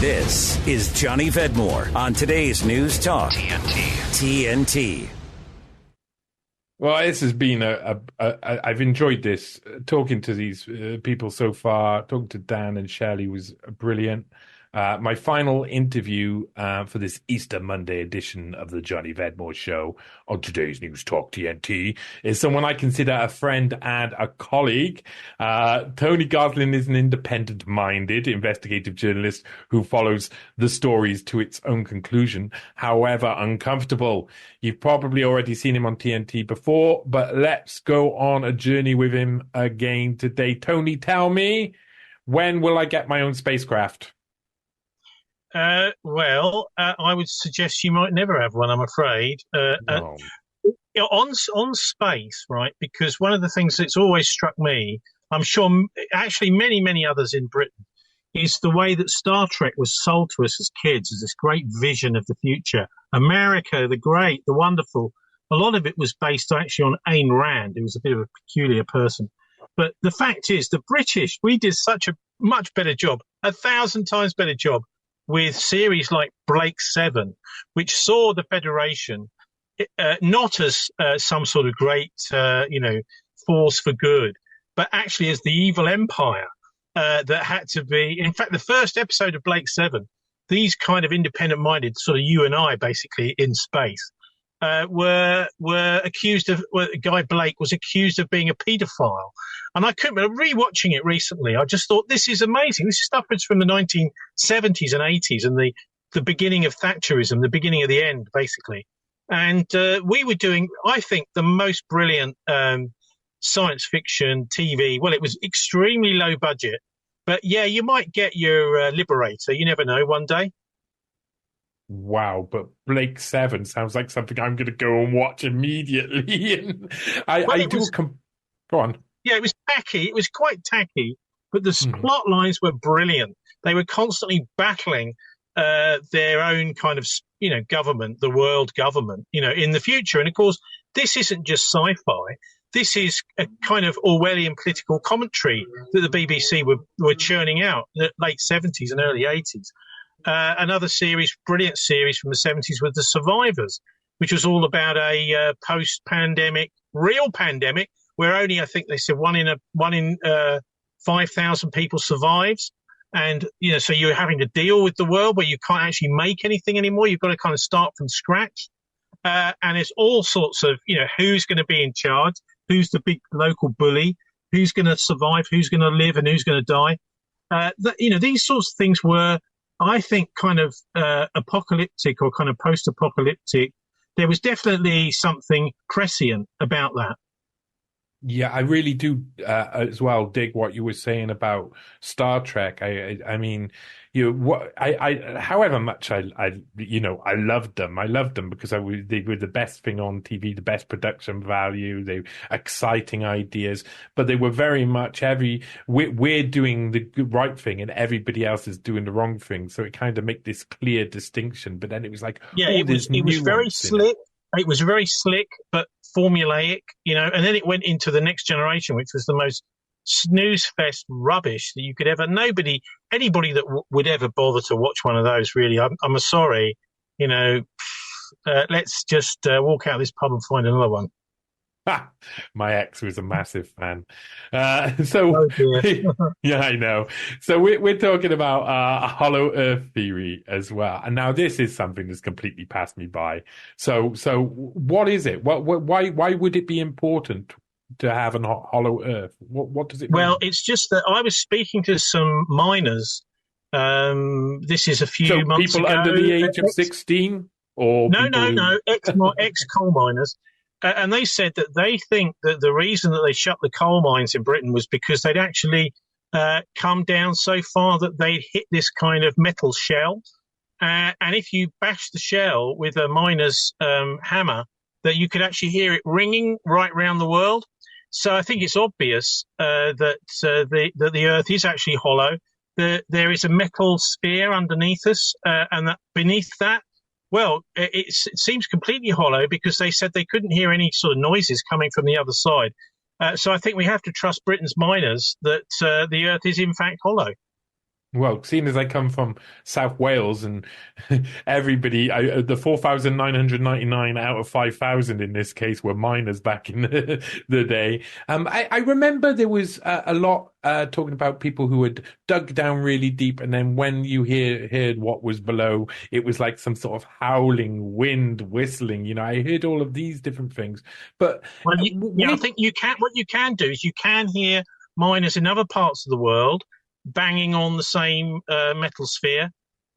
This is Johnny Vedmore on today's News Talk TNT. Well, this has been I've enjoyed this. Talking to these people so far, talking to Dan and Shelley was brilliant. My final interview for this Easter Monday edition of the Johnny Vedmore Show on today's News Talk TNT is someone I consider a friend and a colleague. Tony Gosling is an independent-minded investigative journalist who follows the stories to its own conclusion, however uncomfortable. You've probably already seen him on TNT before, but let's go on a journey with him again today. Tony, tell me, when will I get my own spacecraft? I would suggest you might never have one, I'm afraid. No. On space, right? Because one of the things that's always struck me, I'm sure actually many others in Britain, is the way that Star Trek was sold to us as kids as this great vision of the future. America, the great, the wonderful. A lot of it was based actually on Ayn Rand, who was a bit of a peculiar person. But the fact is, the British, we did such a much better job, 1,000 times better job, with series like Blake 7, which saw the Federation not as some sort of great, force for good, but actually as the evil empire that had to be. In fact, the first episode of Blake 7, these kind of independent-minded, sort of you and I, basically in space, were accused of. Guy Blake was accused of being a paedophile, and I couldn't. Rewatching it recently, I just thought this is amazing. This stuff is from the 1970s and 80s, and the beginning of Thatcherism, the beginning of the end, basically. And we were doing, I think, the most brilliant science fiction TV. Well, it was extremely low budget, but yeah, you might get your Liberator. You never know. One day. Wow, but Blake 7 sounds like something I'm going to go and watch immediately. Go on. Yeah, it was tacky. It was quite tacky, but the plot lines were brilliant. They were constantly battling their own kind of, government, the world government, in the future. And of course, this isn't just sci-fi. This is a kind of Orwellian political commentary that the BBC were churning out in the late 70s and early 80s. Another series, brilliant series from the 70s, was The Survivors, which was all about a post-pandemic, real pandemic, where only, I think they said, one in 5,000 people survives. And, so you're having to deal with the world where you can't actually make anything anymore. You've got to kind of start from scratch. And it's all sorts of, who's going to be in charge, who's the big local bully, who's going to survive, who's going to live and who's going to die. These sorts of things were, I think, kind of apocalyptic or kind of post-apocalyptic. There was definitely something prescient about that. Yeah, I really do as well dig what you were saying about Star Trek. I mean, however much I loved them. I loved them because they were the best thing on TV, the best production value, they exciting ideas, but they were very much we're doing the right thing and everybody else is doing the wrong thing. So it kind of make this clear distinction. But then it was like, it was very slick. It was very slick, but formulaic, and then it went into The Next Generation, which was the most snooze-fest rubbish that you could ever, anybody that would ever bother to watch one of those, really, I'm sorry, let's just walk out of this pub and find another one. My ex was a massive fan. Oh dear. Yeah, I know. So we're talking about a hollow Earth theory as well. And now this is something that's completely passed me by. So what is it? Why would it be important to have a hollow Earth? What does it mean? Well, it's just that I was speaking to some miners. This is a few months ago. People under the age of 16? Or no, ex-coal miners. And they said that they think that the reason that they shut the coal mines in Britain was because they'd actually come down so far that they'd hit this kind of metal shell. And if you bash the shell with a miner's hammer, that you could actually hear it ringing right around the world. So I think it's obvious that the Earth is actually hollow. There is a metal sphere underneath us, and that beneath that, well, it seems completely hollow because they said they couldn't hear any sort of noises coming from the other side. So I think we have to trust Britain's miners that the Earth is in fact hollow. Well, seeing as I come from South Wales and everybody, the 4,999 out of 5,000 in this case were miners back in the day. I remember there was a lot talking about people who had dug down really deep, and then when you heard what was below, it was like some sort of howling wind whistling. I heard all of these different things. But Well, I think you can. What you can do is you can hear miners in other parts of the world banging on the same metal sphere.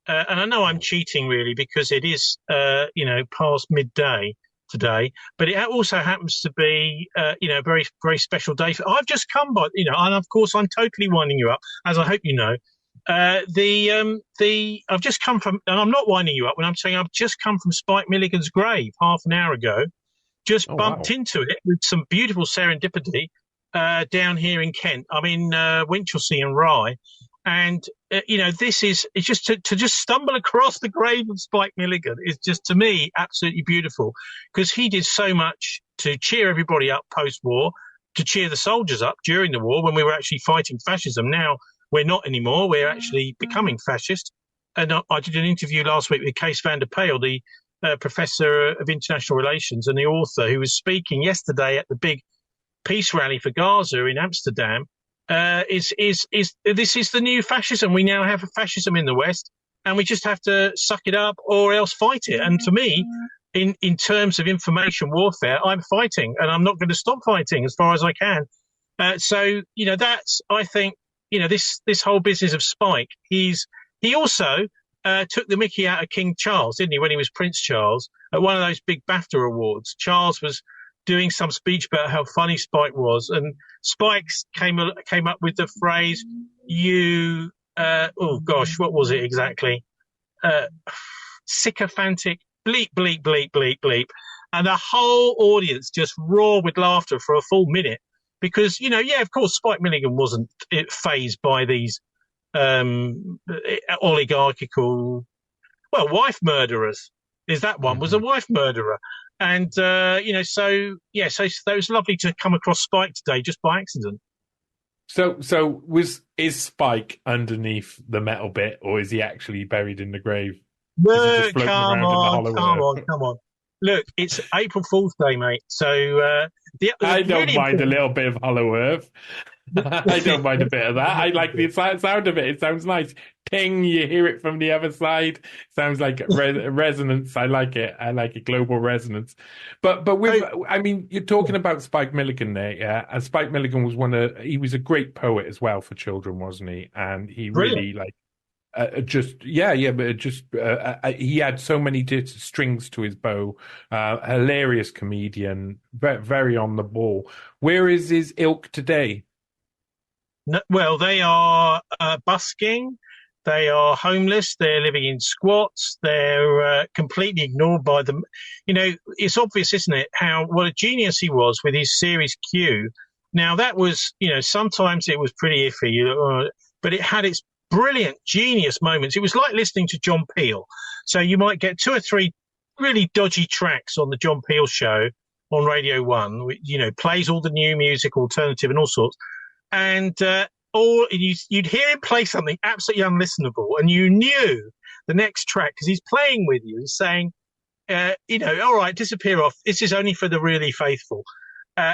And I know I'm cheating really because it is, past midday today, but it also happens to be, a very, very special day. I've just come by, and of course I'm totally winding you up, as I hope you know. I've just come from, and I'm not winding you up when I'm saying I've just come from Spike Milligan's grave half an hour ago. Just bumped into it with some beautiful serendipity down here in Kent. I'm in Winchelsea and Rye. And, it's just to just stumble across the grave of Spike Milligan is just, to me, absolutely beautiful, because he did so much to cheer everybody up post-war, to cheer the soldiers up during the war when we were actually fighting fascism. Now we're not anymore. We're actually becoming fascist. And I did an interview last week with Kees van der Peel, the professor of international relations and the author, who was speaking yesterday at the big peace rally for Gaza in Amsterdam. This is the new fascism. We now have a fascism in the West, and we just have to suck it up or else fight it. And to me, in terms of information warfare, I'm fighting, and I'm not going to stop fighting as far as I can. So that's, I think, this whole business of Spike. He also took the mickey out of King Charles, didn't he, when he was Prince Charles at one of those big BAFTA awards. Charles was doing some speech about how funny Spike was, and Spike came up with the phrase, what was it exactly? Sycophantic bleep, bleep, bleep, bleep, bleep. And the whole audience just roared with laughter for a full minute because, of course, Spike Milligan wasn't fazed by these oligarchical, wife murderers. That one was a wife murderer. And, so it was lovely to come across Spike today just by accident. So is Spike underneath the metal bit, or is he actually buried in the grave? Look, come on. Look, it's April Fool's Day, mate. So I don't mind a little bit of Hollow Earth. I don't mind a bit of that. I like the sound of it. It sounds nice. Ting, you hear it from the other side. Sounds like resonance. I like it. I like it. Global resonance. But you're talking about Spike Milligan there, yeah. And Spike Milligan was he was a great poet as well for children, wasn't he? And he really he had so many strings to his bow. Hilarious comedian, very on the ball. Where is his ilk today? Well, they are busking. They are homeless. They're living in squats. They're completely ignored by them. It's obvious, isn't it, what a genius he was with his Series Q. Now, that was, sometimes it was pretty iffy, but it had its brilliant, genius moments. It was like listening to John Peel. So you might get 2 or 3 really dodgy tracks on the John Peel show on Radio 1, which, plays all the new music, alternative and all sorts. And you'd hear him play something absolutely unlistenable, and you knew the next track because he's playing with you and saying, all right, disappear off. This is only for the really faithful.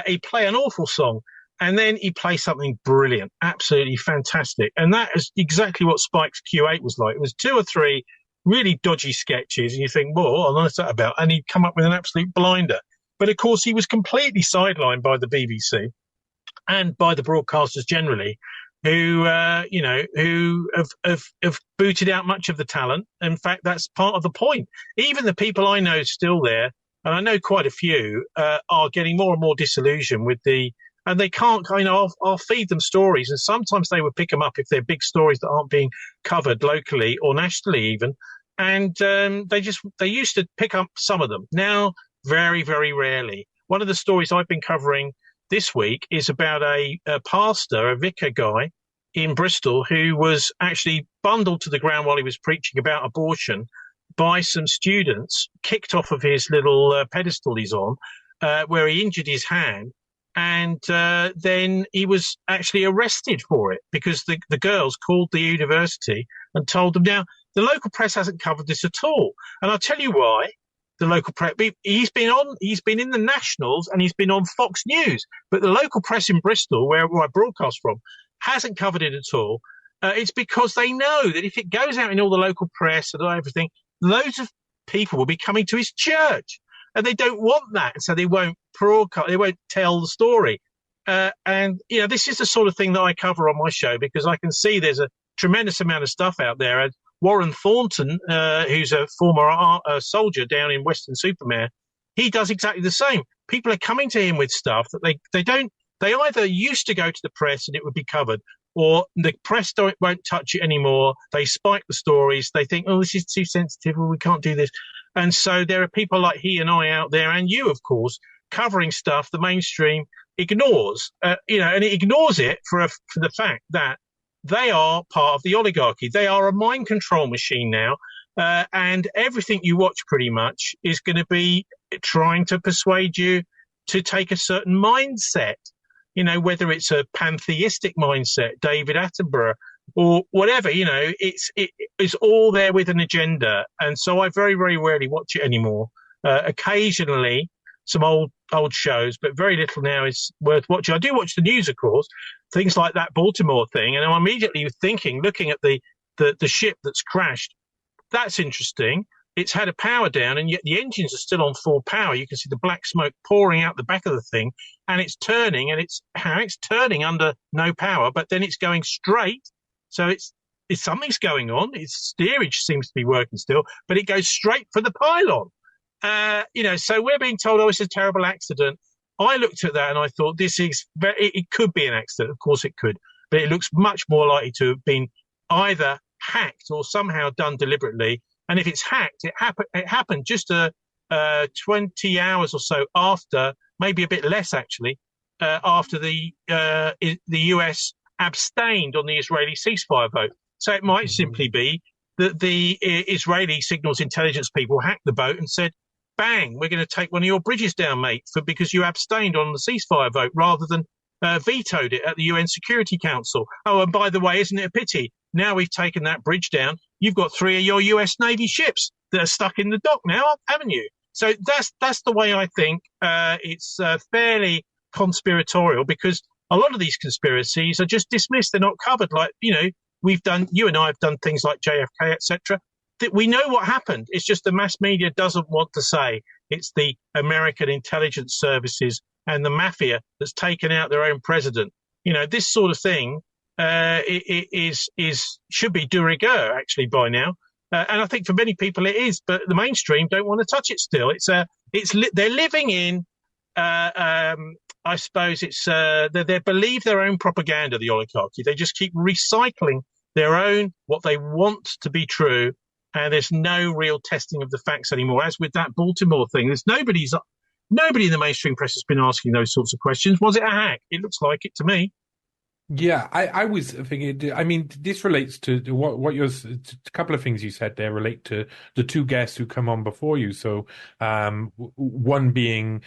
He'd play an awful song, and then he'd play something brilliant, absolutely fantastic. And that is exactly what Spike's Q8 was like. It was 2 or 3 really dodgy sketches, and you think, well, what's that about? And he'd come up with an absolute blinder. But of course, he was completely sidelined by the BBC and by the broadcasters generally, who have booted out much of the talent. In fact, that's part of the point. Even the people I know still there, and I know quite a few, are getting more and more disillusioned with and they can't I'll feed them stories, and sometimes they would pick them up if they're big stories that aren't being covered locally or nationally even. And they used to pick up some of them. Now, very, very rarely. One of the stories I've been covering this week is about a pastor, a vicar guy in Bristol, who was actually bundled to the ground while he was preaching about abortion by some students, kicked off of his little pedestal he's on, where he injured his hand. And then he was actually arrested for it because the girls called the university and told them. Now, the local press hasn't covered this at all. And I'll tell you why. The local press, he's been in the Nationals and he's been on Fox News, but the local press in Bristol, where I broadcast from, hasn't covered it at all. It's because they know that if it goes out in all the local press and everything, loads of people will be coming to his church, and they don't want that, so they won't broadcast, they won't tell the story. And this is the sort of thing that I cover on my show because I can see there's a tremendous amount of stuff out there. And Warren Thornton, who's a former soldier down in Western-super-Mare, he does exactly the same. People are coming to him with stuff that they either used to go to the press and it would be covered, or the press won't touch it anymore. They spike the stories. They think, oh, this is too sensitive, or we can't do this. And so there are people like he and I out there, and you, of course, covering stuff the mainstream ignores, and it ignores it for the fact that they are part of the oligarchy. They are a mind control machine now, and everything you watch pretty much is going to be trying to persuade you to take a certain mindset, whether it's a pantheistic mindset, David Attenborough, or whatever, it's all there with an agenda. And so I very, very rarely watch it anymore. Occasionally, some old shows, but very little now is worth watching. I do watch the news, of course, things like that Baltimore thing, and I'm immediately looking at the ship that's crashed. That's interesting. It's had a power down, and yet the engines are still on full power. You can see the black smoke pouring out the back of the thing, and it's turning, and it's turning under no power, but then it's going straight. So it's something's going on. Its steerage seems to be working still, but it goes straight for the pylon. So we're being told, oh, it's a terrible accident. I looked at that and I thought, it could be an accident. Of course it could, but it looks much more likely to have been either hacked or somehow done deliberately. And if it's hacked, it happened just 20 hours or so after, maybe a bit less actually, after the US abstained on the Israeli ceasefire vote. So it might simply be that the Israeli signals intelligence people hacked the boat and said, bang, we're going to take one of your bridges down, mate, because you abstained on the ceasefire vote rather than vetoed it at the UN Security Council. Oh, and by the way, isn't it a pity? Now we've taken that bridge down, you've got 3 of your US Navy ships that are stuck in the dock now, haven't you? So that's the way I think. It's fairly conspiratorial because a lot of these conspiracies are just dismissed. They're not covered. Like, you and I have done things like JFK, etc. That we know what happened. It's just the mass media doesn't want to say. It's the American intelligence services and the mafia that's taken out their own president. This sort of thing should be de rigueur actually by now. And I think for many people it is, but the mainstream don't want to touch it still. They're living in, I suppose they believe their own propaganda, the oligarchy. They just keep recycling their own, what they want to be true. And there's no real testing of the facts anymore. As with that Baltimore thing, there's nobody in the mainstream press has been asking those sorts of questions. Was it a hack? It looks like it to me. Yeah, I was thinking, I mean, this relates to what a couple of things you said there relate to the two guests who come on before you. So, one being,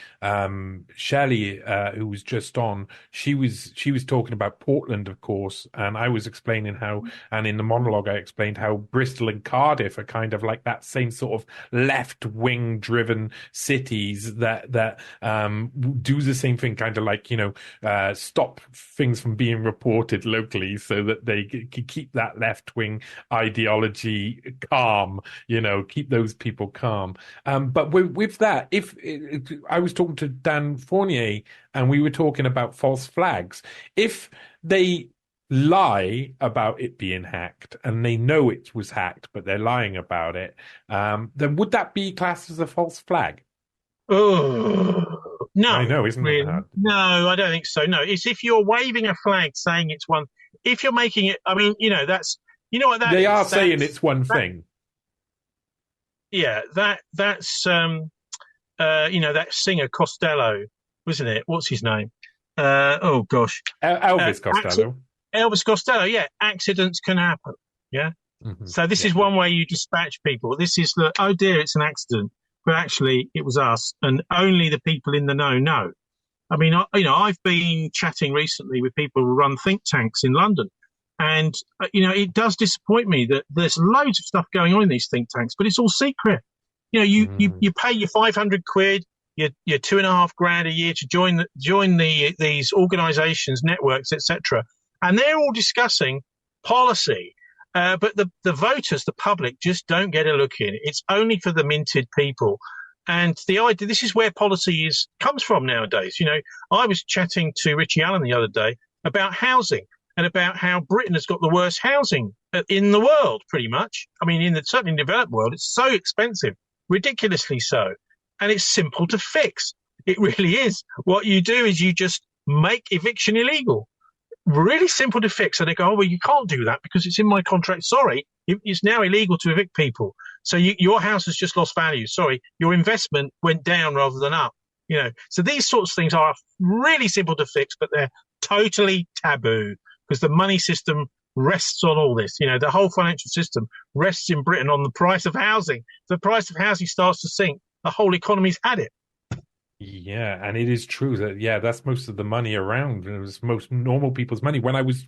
Shelley, who was just on, she was talking about Portland, of course, and I was explaining how, and in the monologue, I explained how Bristol and Cardiff are kind of like that same sort of left-wing driven cities that do the same thing, kind of like, stop things from being reported locally so that they can keep that left-wing ideology calm, keep those people calm. But with that, if I was talking to Dan Fournier and we were talking about false flags, if they lie about it being hacked and they know it was hacked, but they're lying about it, then would that be classed as a false flag? Oh, no. I know, isn't it hard? No, I don't think so. No, it's if you're waving a flag saying it's one. If you're making it, I mean, that's, what that they is. Are saying it's one thing. Yeah, that's that singer Costello, wasn't it? What's his name? Oh gosh, Elvis Costello. Elvis Costello. Yeah, accidents can happen. Yeah. Mm-hmm. So this is one way you dispatch people. This is oh dear, it's an accident. But actually, it was us, and only the people in the know. I mean, I've been chatting recently with people who run think tanks in London. And, it does disappoint me that there's loads of stuff going on in these think tanks, but it's all secret. You pay your 500 quid, your $2.5 a year to join these organisations, networks, etc. And they're all discussing policy. But the voters, the public, just don't get a look in. It's only for the minted people. And the idea, this is where policy comes from nowadays. I was chatting to Richie Allen the other day about housing and about how Britain has got the worst housing in the world, pretty much. I mean, certainly in the developed world, it's so expensive, ridiculously so. And it's simple to fix. It really is. What you do is you just make eviction illegal. Really simple to fix. And they go, oh, well, you can't do that because it's in my contract. Sorry, it's now illegal to evict people. So your house has just lost value. Sorry, your investment went down rather than up. So these sorts of things are really simple to fix, but they're totally taboo because the money system rests on all this. The whole financial system rests in Britain on the price of housing. If the price of housing starts to sink, the whole economy's had it. Yeah, and it is true that, that's most of the money around. It was most normal people's money. When I was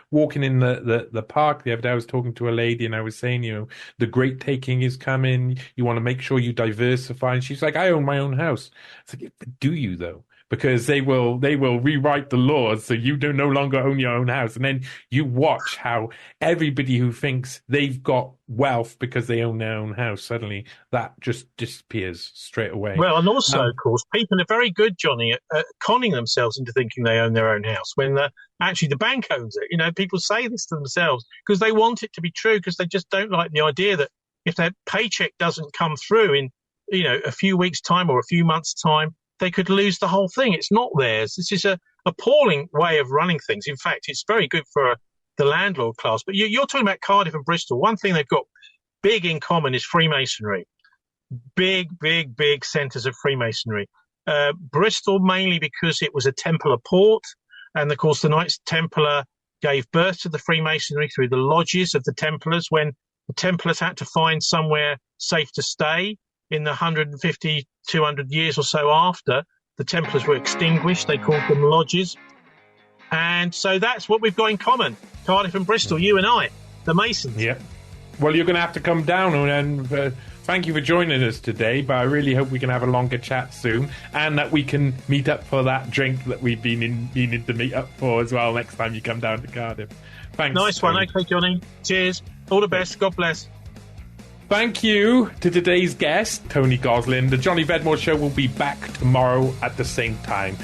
walking in the park the other day, I was talking to a lady and I was saying, the great taking is coming. You want to make sure you diversify. And she's like, I own my own house. It's like, do you though? Because they will rewrite the laws so you no longer own your own house. And then you watch how everybody who thinks they've got wealth because they own their own house, suddenly that just disappears straight away. Well, and also, of course, people are very good, Johnny, at conning themselves into thinking they own their own house when actually the bank owns it. People say this to themselves because they want it to be true, because they just don't like the idea that if their paycheck doesn't come through in, a few weeks' time or a few months' time, they could lose the whole thing. It's not theirs. This is a appalling way of running things. In fact, it's very good for the landlord class. But you're talking about Cardiff and Bristol. One thing they've got big in common is Freemasonry. Big centres of Freemasonry. Bristol mainly because it was a Templar port. And, of course, the Knights Templar gave birth to the Freemasonry through the lodges of the Templars when the Templars had to find somewhere safe to stay. In the 150, 200 years or so after the Templars were extinguished, they called them lodges. And so that's what we've got in common. Cardiff and Bristol, you and I, the Masons. Yeah. Well, you're going to have to come down and thank you for joining us today, but I really hope we can have a longer chat soon and that we can meet up for that drink that we've been needing to meet up for as well next time you come down to Cardiff. Thanks. Nice one. Okay, Johnny. Cheers. All the best. God bless. Thank you to today's guest, Tony Gosling. The Johnny Vedmore Show will be back tomorrow at the same time.